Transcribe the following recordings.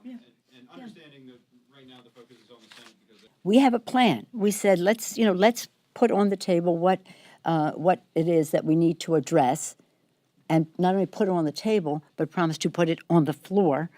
And understanding that right now the focus is on the Senate because We have a plan. We said, let's put on the table what it is that we need to address, and not only put it on the table, but promise to put it on the floor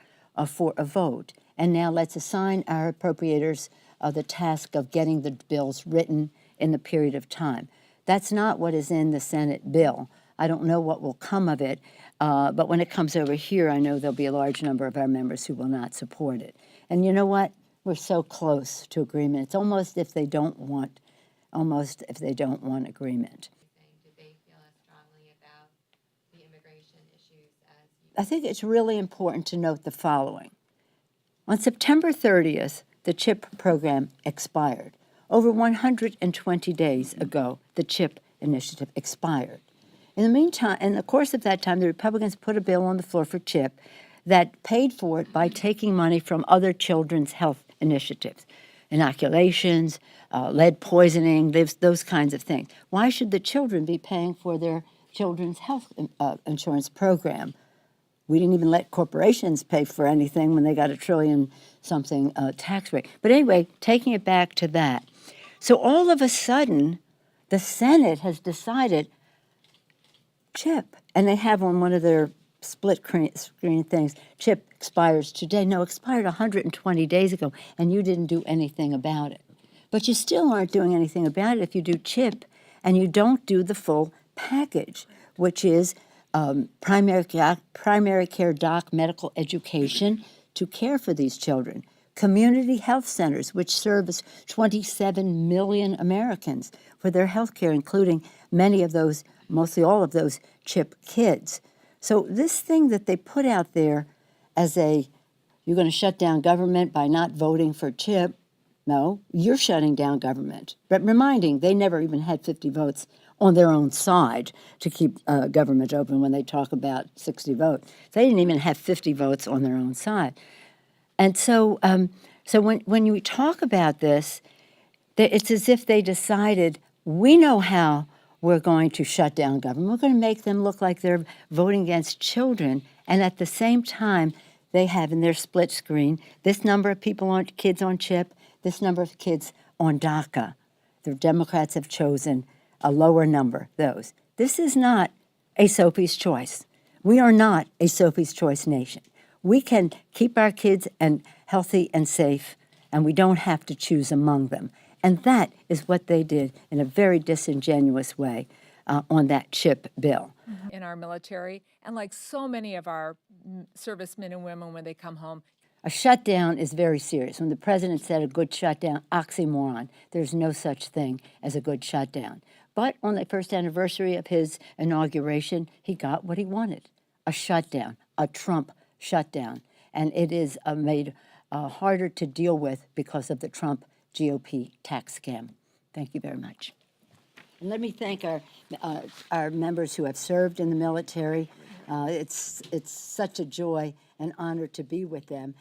for a vote. And now let's assign our appropriators the task of getting the bills written in the period of time. That's not what is in the Senate bill. I don't know what will come of it, but when it comes over here, I know there'll be a large number of our members who will not support it. And you know what? We're so close to agreement. It's almost if they don't want agreement. Do they feel as strongly about the immigration issues as you? I think it's really important to note the following. On September 30th, the CHIP program expired. Over 120 days ago, the CHIP initiative expired. In the meantime, in the course of that time, the Republicans put a bill on the floor for CHIP that paid for it by taking money from other children's health initiatives, inoculations, lead poisoning, those kinds of things. Why should the children be paying for their children's health insurance program? We didn't even let corporations pay for anything when they got $1 trillion-something tax rate. But anyway, taking it back to that. So all of a sudden, the Senate has decided CHIP, and they have on one of their split screen things, CHIP expires today. No, expired 120 days ago, and you didn't do anything about it. But you still aren't doing anything about it if you do CHIP and you don't do the full package, which is primary care doc medical education to care for these children, community health centers, which service 27 million Americans for their health care, including many of those, mostly all of those CHIP kids. So this thing that they put out there as you're going to shut down government by not voting for CHIP, no, you're shutting down government. But reminding, they never even had 50 votes on their own side to keep government open when they talk about 60 votes. They didn't even have 50 votes on their own side. And so when you talk about this, it's as if they decided, we know how we're going to shut down government. We're going to make them look like they're voting against children. And at the same time, they have in their split screen this number of kids on CHIP, this number of kids on DACA. The Democrats have chosen a lower number, those. This is not a Sophie's Choice. We are not a Sophie's Choice nation. We can keep our kids healthy and safe, and we don't have to choose among them. And that is what they did in a very disingenuous way on that CHIP bill. In our military, and like so many of our servicemen and women when they come home. A shutdown is very serious. When the president said a good shutdown, oxymoron, there's no such thing as a good shutdown. But on the first anniversary of his inauguration, he got what he wanted, a shutdown, a Trump shutdown. And it is made harder to deal with because of the Trump GOP tax scam. Thank you very much. And let me thank our members who have served in the military. It's such a joy and honor to be with them.